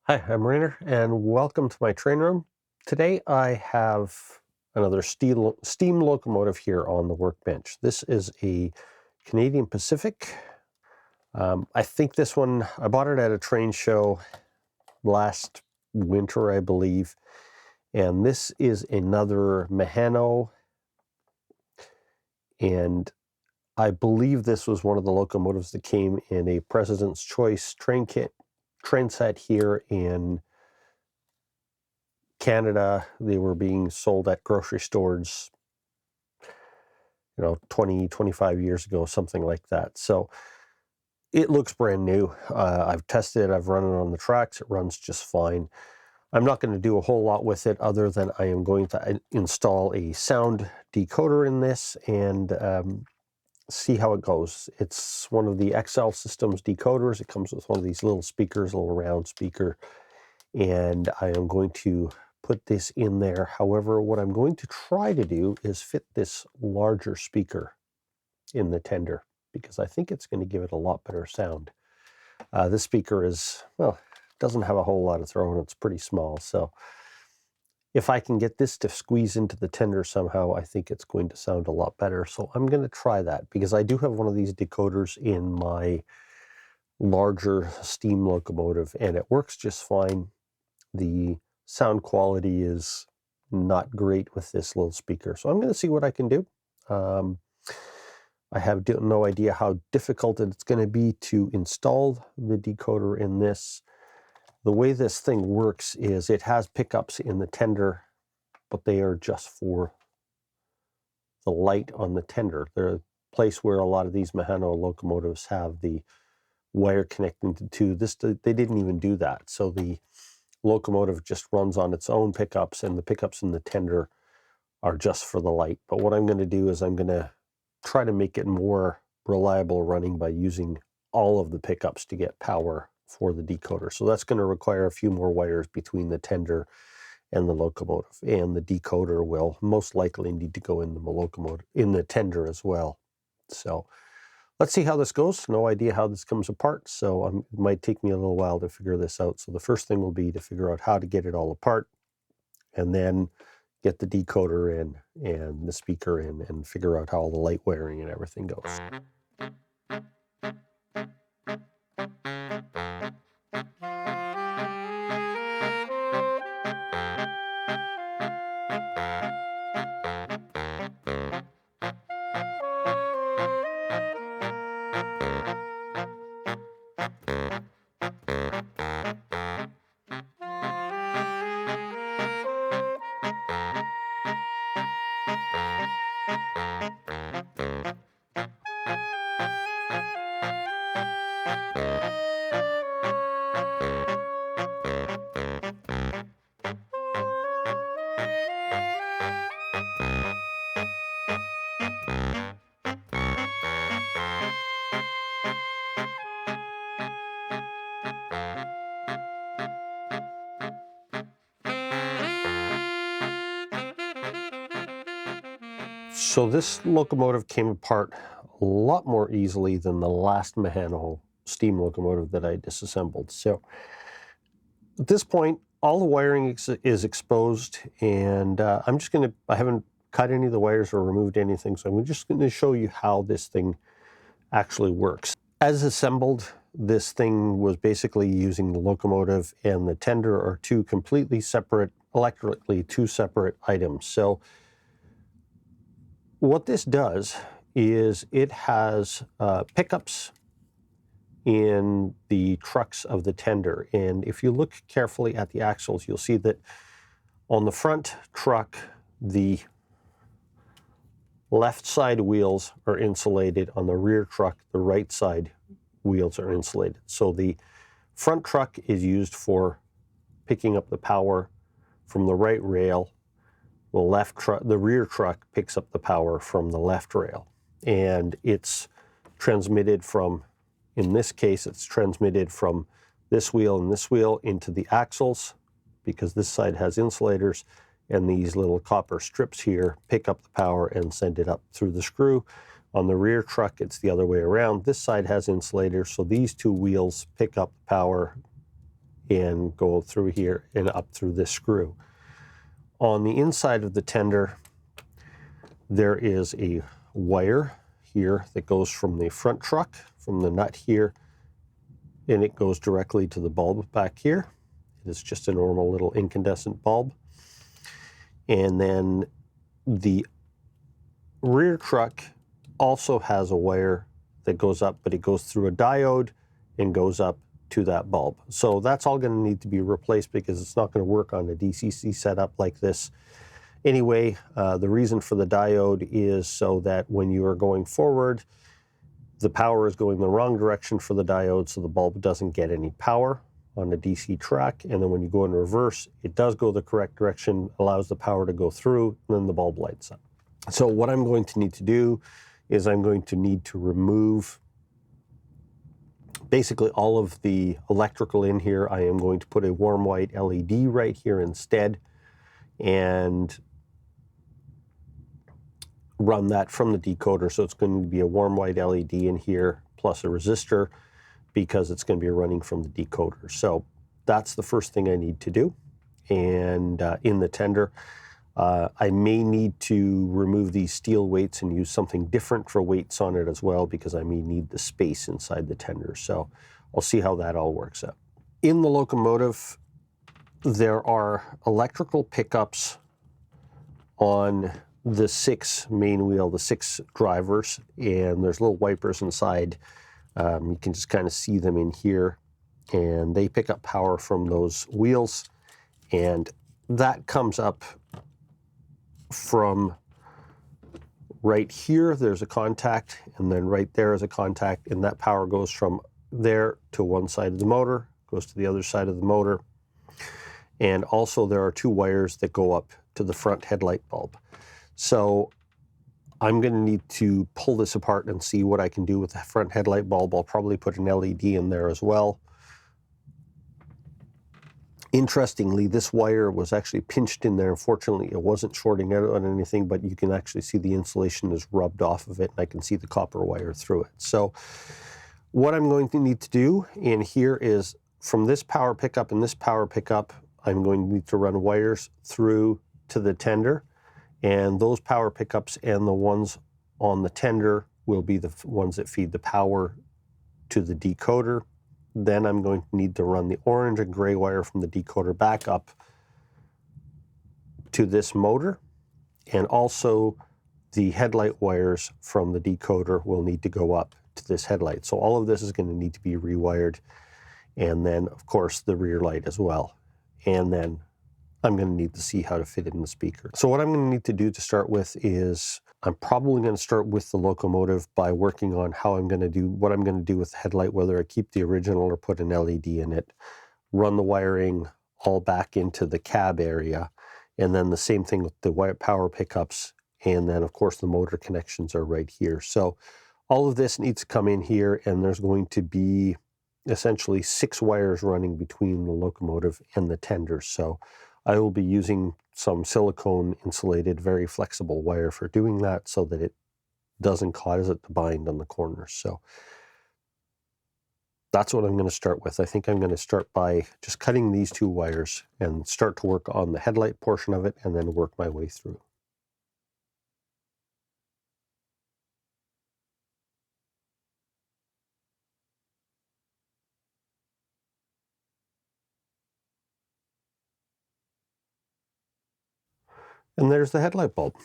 Hi, I'm Rainer, and welcome to my train room. Today I have another steam locomotive here on the workbench. This is a Canadian Pacific. I think this one, I bought it at a train show last winter, I believe. And this is another Mehano. And I believe this was one of the locomotives that came in a President's Choice train set here in Canada. They were being sold at grocery stores, 20, 25 years ago, something like that. So it looks brand new. I've tested it. I've run it on the tracks. It runs just fine. I'm not going to do a whole lot with it other than I am going to install a sound decoder in this and see how it goes. It's one of the XL Systems decoders. It comes with one of these little speakers, a little round speaker, and I am going to put this in there. However, what I'm going to try to do is fit this larger speaker in the tender, because I think it's going to give it a lot better sound. This speaker doesn't have a whole lot of throw, and it's pretty small. So if I can get this to squeeze into the tender somehow, I think it's going to sound a lot better. So I'm going to try that, because I do have one of these decoders in my larger steam locomotive, and it works just fine. The sound quality is not great with this little speaker. So I'm going to see what I can do. I have no idea how difficult it's going to be to install the decoder in this. The way this thing works is it has pickups in the tender, but they are just for the light on the tender. They're a place where a lot of these Mehano locomotives have the wire connecting to two. They didn't even do that. So the locomotive just runs on its own pickups, and the pickups in the tender are just for the light. But what I'm going to do is I'm going to try to make it more reliable running by using all of the pickups to get power for the decoder. So that's going to require a few more wires between the tender and the locomotive, and the decoder will most likely need to go in the locomotive, in the tender as well. So let's see how this goes. No idea how this comes apart, so it might take me a little while to figure this out. So the first thing will be to figure out how to get it all apart, and then get the decoder in and the speaker in, and figure out how all the light wiring and everything goes. So this locomotive came apart a lot more easily than the last Mehano steam locomotive that I disassembled. So at this point, all the wiring is exposed, and I haven't cut any of the wires or removed anything, so I'm just going to show you how this thing actually works. As assembled, this thing was basically using the locomotive and the tender are two completely separate, electrically two separate items. So what this does is it has pickups in the trucks of the tender. And if you look carefully at the axles, you'll see that on the front truck, the left side wheels are insulated. On the rear truck, the right side wheels are insulated. So the front truck is used for picking up the power from the right rail. The rear truck picks up the power from the left rail. And it's transmitted from, in this case, it's transmitted from this wheel and this wheel into the axles, because this side has insulators, and these little copper strips here pick up the power and send it up through the screw. On the rear truck, it's the other way around. This side has insulators, so these two wheels pick up the power and go through here and up through this screw. On the inside of the tender, there is a wire here that goes from the front truck, from the nut here, and it goes directly to the bulb back here. It is just a normal little incandescent bulb. And then the rear truck also has a wire that goes up, but it goes through a diode and goes up to that bulb. So that's all going to need to be replaced because it's not going to work on a DCC setup like this. Anyway, the reason for the diode is so that when you are going forward, the power is going the wrong direction for the diode, so the bulb doesn't get any power on a DC track. And then when you go in reverse, it does go the correct direction, allows the power to go through, and then the bulb lights up. So what I'm going to need to do is I'm going to need to remove basically all of the electrical in here. I am going to put a warm white LED right here instead and run that from the decoder. So it's going to be a warm white LED in here plus a resistor because it's going to be running from the decoder. So that's the first thing I need to do. And in the tender, I may need to remove these steel weights and use something different for weights on it as well because I may need the space inside the tender. So I'll see how that all works out. In the Locomotive, there are electrical pickups on the 6 main wheel, the 6 drivers, and there's little wipers inside. You can just kind of see them in here, and they pick up power from those wheels, and that comes up from right here. There's a contact, and then right there is a contact, and that power goes from there to one side of the motor, goes to the other side of the motor. And also there are 2 wires that go up to the front headlight bulb. So I'm going to need to pull this apart and see what I can do with the front headlight bulb. I'll probably put an LED in there as well. Interestingly, this wire was actually pinched in there. Unfortunately, it wasn't shorting out on anything, but you can actually see the insulation is rubbed off of it, and I can see the copper wire through it. So what I'm going to need to do in here is from this power pickup and this power pickup, I'm going to need to run wires through to the tender, and those power pickups and the ones on the tender will be the ones that feed the power to the decoder. Then I'm going to need to run the orange and gray wire from the decoder back up to this motor, and also the headlight wires from the decoder will need to go up to this headlight. So all of this is going to need to be rewired, and then of course the rear light as well. And then I'm going to need to see how to fit it in the speaker. So what I'm going to need to do to start with is I'm probably going to start with the Locomotive by working on how I'm going to do what I'm going to do with the headlight, whether I keep the original or put an LED in it, run the wiring all back into the cab area, and then the same thing with the power pickups, and then of course the motor connections are right here. So all of this needs to come in here, and there's going to be essentially 6 wires running between the Locomotive and the tender. So I will be using some silicone insulated, very flexible wire for doing that so that it doesn't cause it to bind on the corners. So that's what I'm going to start with. I think I'm going to start by just cutting these 2 wires and start to work on the headlight portion of it and then work my way through. And there's the headlight bulb.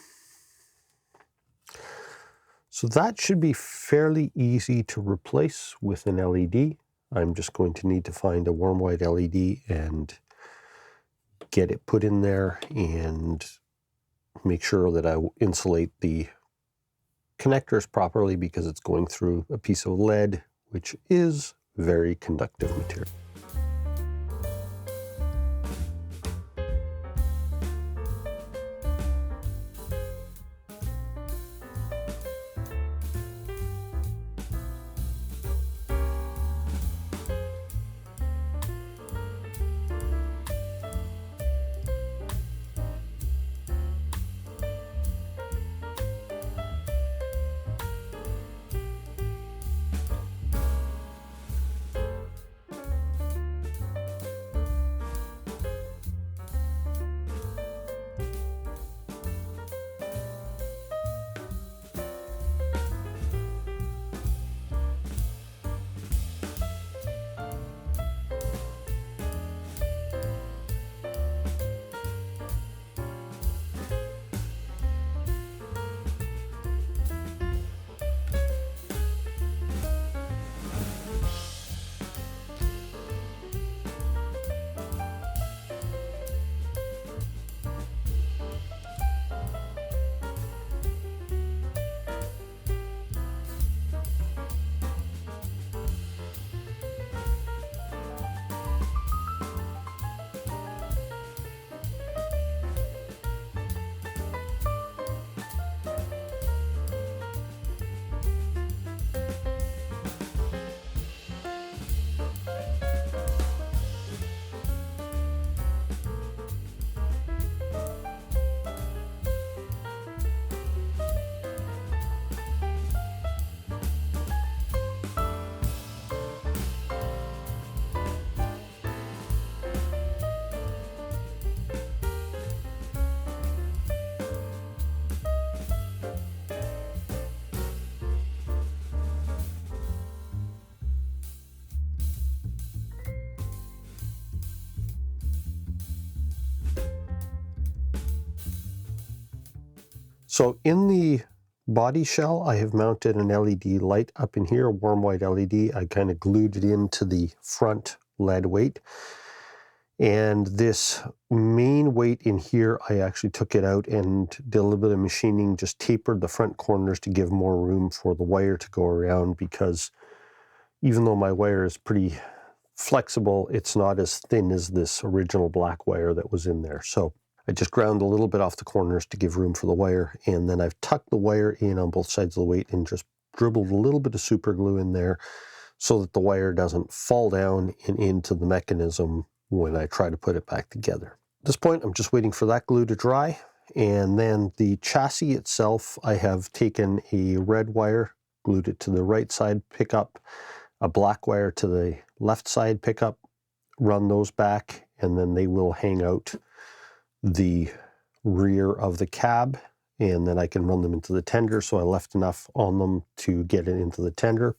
So that should be fairly easy to replace with an LED. I'm just going to need to find a warm white LED and get it put in there and make sure that I insulate the connectors properly because it's going through a piece of lead, which is very conductive material. So in the body shell, I have mounted an LED light up in here, a warm white LED. I kind of glued it into the front lead weight. And this main weight in here, I actually took it out and did a little bit of machining, just tapered the front corners to give more room for the wire to go around, because even though my wire is pretty flexible, it's not as thin as this original black wire that was in there. So I just ground a little bit off the corners to give room for the wire, and then I've tucked the wire in on both sides of the weight and just dribbled a little bit of super glue in there so that the wire doesn't fall down and into the mechanism when I try to put it back together. At this point, I'm just waiting for that glue to dry. And then the chassis itself, I have taken a red wire, glued it to the right side pickup, a black wire to the left side pickup, run those back, and then they will hang out the rear of the cab, and then I can run them into the tender. So I left enough on them to get it into the tender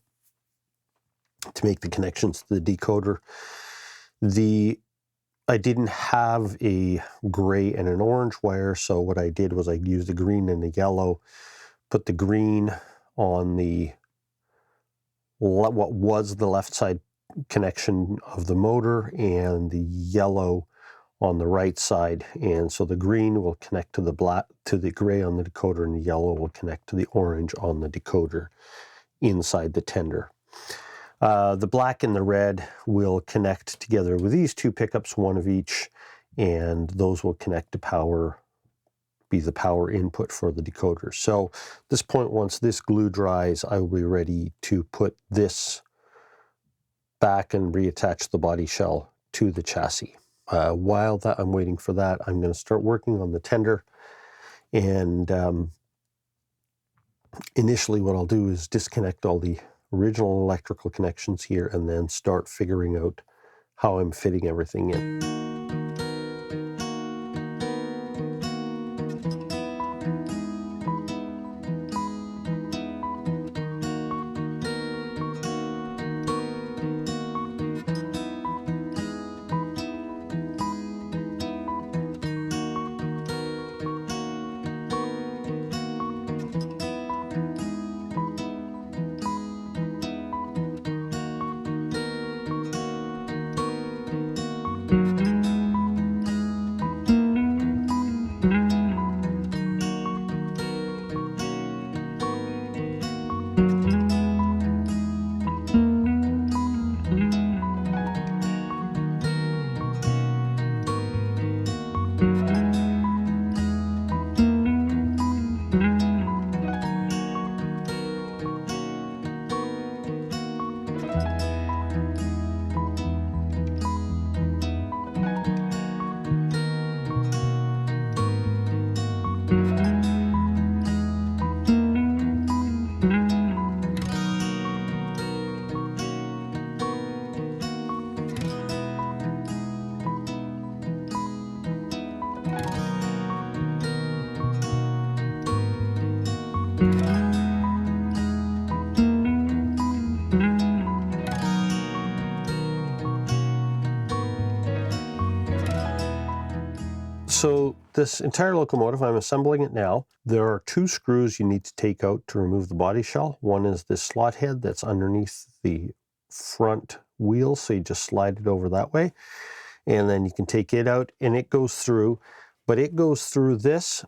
to make the connections to the decoder. I didn't have a gray and an orange wire, so what I did was I used the green and the yellow, put the green on the what was the left side connection of the motor, and the yellow on the right side. And so the green will connect to the black, to the gray on the decoder, and the yellow will connect to the orange on the decoder inside the tender. The black and the red will connect together with these two pickups, one of each, and those will connect to power, be the power input for the decoder. So at this point, once this glue dries, I will be ready to put this back and reattach the body shell to the chassis. While I'm waiting for that, I'm going to start working on the tender. And initially what I'll do is disconnect all the original electrical connections here and then start figuring out how I'm fitting everything in. So this entire locomotive, I'm assembling it now. There are two screws you need to take out to remove the body shell. One is this slot head that's underneath the front wheel, so you just slide it over that way. And then you can take it out and it goes through, but it goes through this,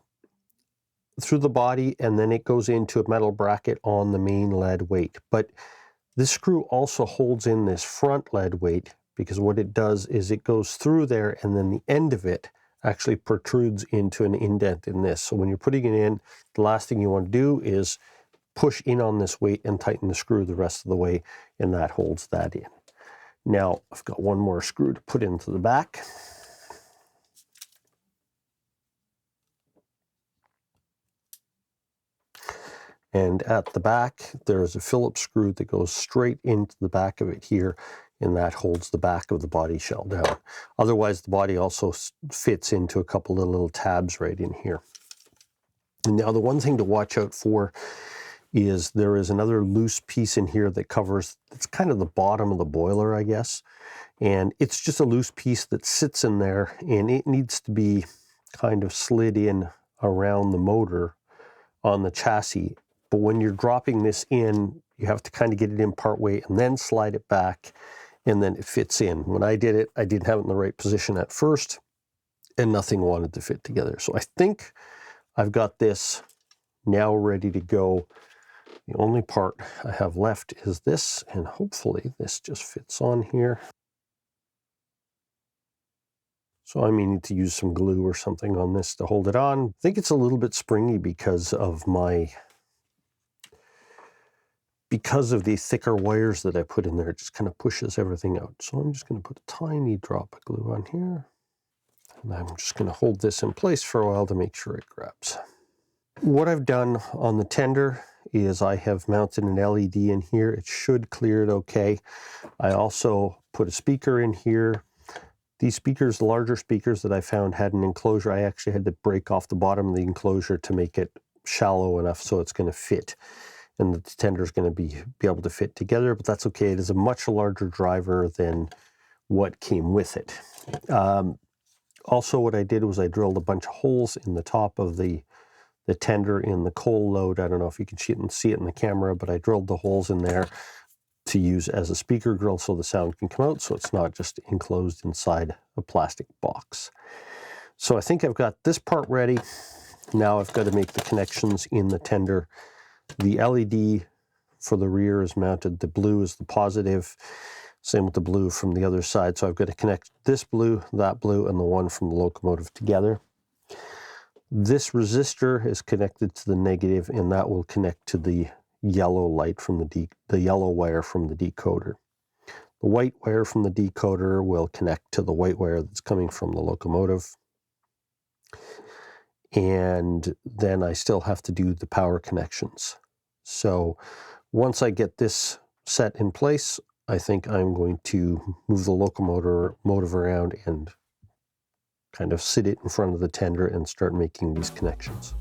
through the body, and then it goes into a metal bracket on the main lead weight. But this screw also holds in this front lead weight, because what it does is it goes through there and then the end of it actually protrudes into an indent in this. So when you're putting it in, the last thing you want to do is push in on this weight and tighten the screw the rest of the way, and that holds that in. Now I've got one more screw to put into the back. And at the back, there's a Phillips screw that goes straight into the back of it here, and that holds the back of the body shell down. Otherwise, the body also fits into a couple of little tabs right in here. And now the one thing to watch out for is there is another loose piece in here that covers, it's kind of the bottom of the boiler, I guess. And it's just a loose piece that sits in there, and it needs to be kind of slid in around the motor on the chassis. But when you're dropping this in, you have to kind of get it in part way and then slide it back, and then it fits in. When I did it, I didn't have it in the right position at first, and nothing wanted to fit together. So I think I've got this now ready to go. The only part I have left is this, and hopefully this just fits on here. So I may need to use some glue or something on this to hold it on. I think it's a little bit springy because of the thicker wires that I put in there. It just kind of pushes everything out. So I'm just going to put a tiny drop of glue on here. And I'm just going to hold this in place for a while to make sure it grabs. What I've done on the tender is I have mounted an LED in here. It should clear it okay. I also put a speaker in here. These speakers, the larger speakers that I found, had an enclosure. I actually had to break off the bottom of the enclosure to make it shallow enough so it's going to fit. And the tender is going to be able to fit together, but that's okay. It is a much larger driver than what came with it. Also, what I did was I drilled a bunch of holes in the top of the tender in the coal load. I don't know if you can see it in the camera, but I drilled the holes in there to use as a speaker grill so the sound can come out, so it's not just enclosed inside a plastic box. So I think I've got this part ready. Now I've got to make the connections in the tender. The LED for the rear is mounted. The blue is the positive. Same with the blue from the other side. So I've got to connect this blue, that blue, and the one from the locomotive together. This resistor is connected to the negative, and that will connect to the yellow light from the yellow wire from the decoder. The white wire from the decoder will connect to the white wire that's coming from the locomotive. And then I still have to do the power connections. So once I get this set in place, I think I'm going to move the locomotive around and kind of sit it in front of the tender and start making these connections.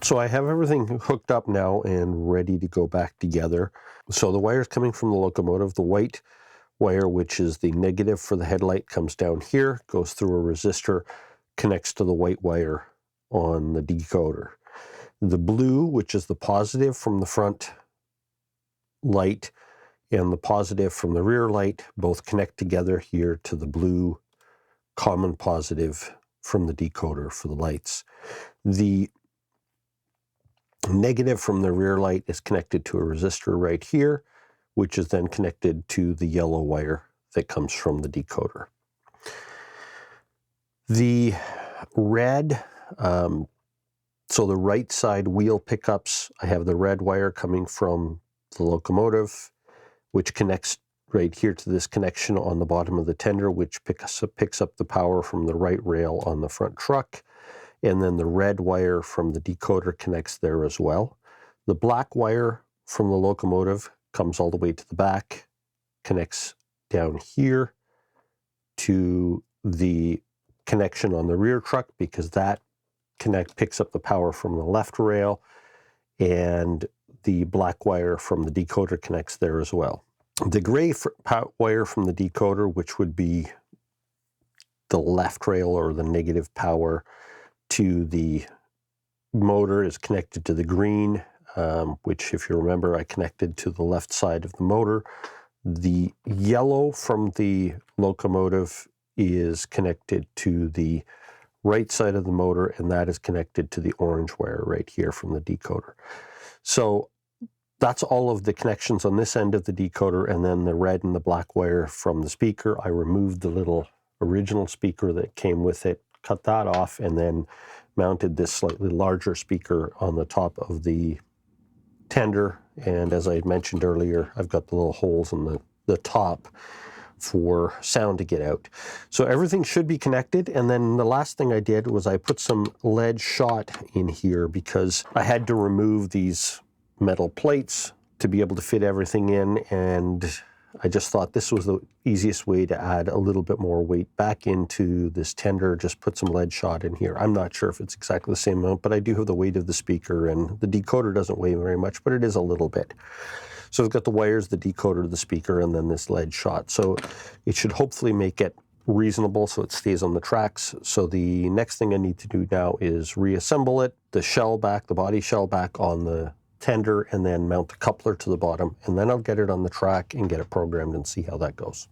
So I have everything hooked up now and ready to go back together. So the wires coming from the locomotive, the white wire, which is the negative for the headlight, comes down here, goes through a resistor, connects to the white wire on the decoder. The blue, which is the positive from the front light, and the positive from the rear light both connect together here to the blue common positive from the decoder for the lights. The negative from the rear light is connected to a resistor right here, which is then connected to the yellow wire that comes from the decoder. The red, so the right side wheel pickups, I have the red wire coming from the locomotive, which connects right here to this connection on the bottom of the tender, which picks up the power from the right rail on the front truck. And then the red wire from the decoder connects there as well. The black wire from the locomotive comes all the way to the back, connects down here to the connection on the rear truck, because that picks up the power from the left rail, and the black wire from the decoder connects there as well. The gray wire from the decoder, which would be the left rail or the negative power to the motor, is connected to the green, which, if you remember, I connected to the left side of the motor. The yellow from the locomotive is connected to the right side of the motor, and that is connected to the orange wire right here from the decoder. So that's all of the connections on this end of the decoder, and then the red and the black wire from the speaker. I removed the little original speaker that came with it, cut that off, and then mounted this slightly larger speaker on the top of the tender. And as I had mentioned earlier, I've got the little holes in the top for sound to get out. So everything should be connected. And then the last thing I did was I put some lead shot in here, because I had to remove these metal plates to be able to fit everything in, and I just thought this was the easiest way to add a little bit more weight back into this tender. Just put some lead shot in here. I'm not sure if it's exactly the same amount, but I do have the weight of the speaker, and the decoder doesn't weigh very much, but it is a little bit. So I've got the wires, the decoder, the speaker, and then this lead shot. So it should hopefully make it reasonable so it stays on the tracks. So the next thing I need to do now is reassemble it, the shell back, the body shell back on the tender, and then mount the coupler to the bottom, and then I'll get it on the track and get it programmed and see how that goes.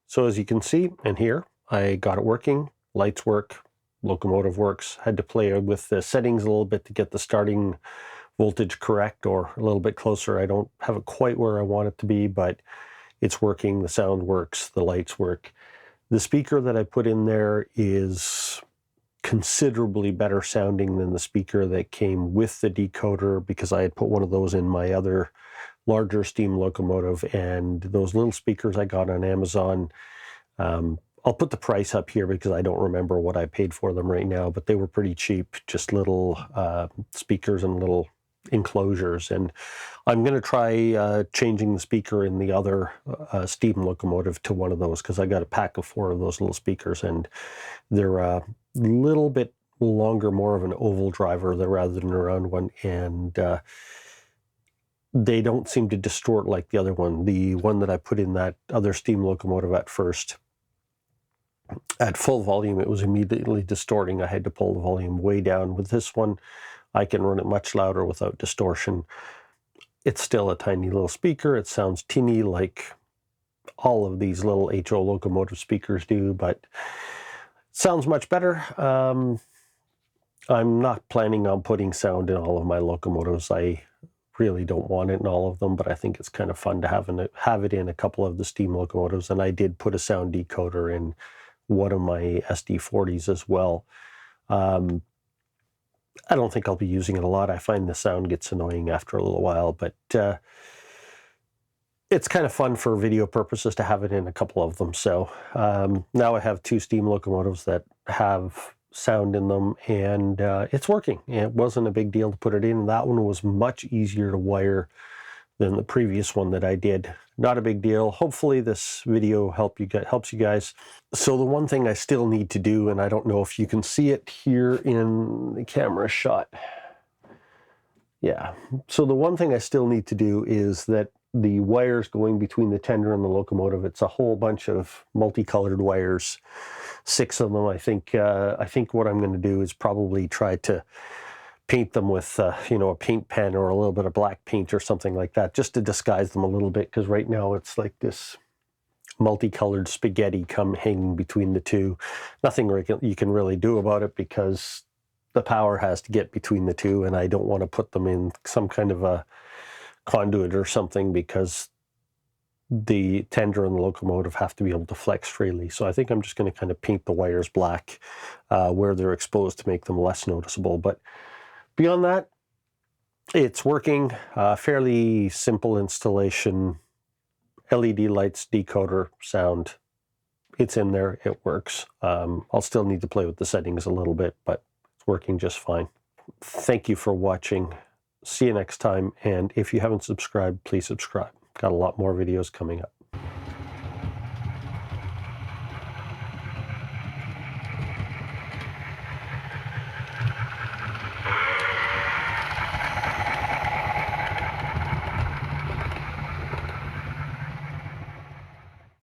So as you can see and hear, I got it working. Lights work, locomotive works. Had to play with the settings a little bit to get the starting voltage correct, or a little bit closer. I don't have it quite where I want it to be, but it's working. The sound works, the lights work. The speaker that I put in there is considerably better sounding than the speaker that came with the decoder, because I had put one of those in my other larger steam locomotive, and those little speakers I got on Amazon, I'll put the price up here because I don't remember what I paid for them right now, but they were pretty cheap, just little speakers and little enclosures. And I'm going to try changing the speaker in the other steam locomotive to one of those, because I got a pack of 4 of those little speakers, and they're a little bit longer, more of an oval driver rather than a round one, and they don't seem to distort like the other one. The one that I put in that other steam locomotive at first At full volume, it was immediately distorting. I had to pull the volume way down. With this one, I can run it much louder without distortion. It's still a tiny little speaker. It sounds teeny like all of these little HO Locomotive speakers do, but it sounds much better. I'm not planning on putting sound in all of my Locomotives. I really don't want it in all of them, but I think it's kind of fun to have it in a couple of the steam locomotives. And I did put a sound decoder in one of my SD40s as well. I don't think I'll be using it a lot. I find the sound gets annoying after a little while, but it's kind of fun for video purposes to have it in a couple of them. So now I have 2 steam locomotives that have sound in them, and it's working. It wasn't a big deal to put it in. That one was much easier to wire than the previous one that I did. Not a big deal. Hopefully this video helps you guys. So the one thing I still need to do, and I don't know if you can see it here in the camera shot. Yeah. So the one thing I still need to do is that the wires going between the tender and the locomotive, it's a whole bunch of multicolored wires, 6 of them. I think what I'm going to do is probably try to paint them with you know, a paint pen or a little bit of black paint or something like that, just to disguise them a little bit, because right now it's like this multicolored spaghetti hanging between the two. Nothing you can really do about it, because the power has to get between the two, and I don't want to put them in some kind of a conduit or something, because the tender and the locomotive have to be able to flex freely. So I think I'm just going to kind of paint the wires black where they're exposed to make them less noticeable. But beyond that, it's working. Fairly simple installation. LED lights, decoder, sound. It's in there. It works. I'll still need to play with the settings a little bit, but it's working just fine. Thank you for watching. See you next time. And if you haven't subscribed, please subscribe. Got a lot more videos coming up.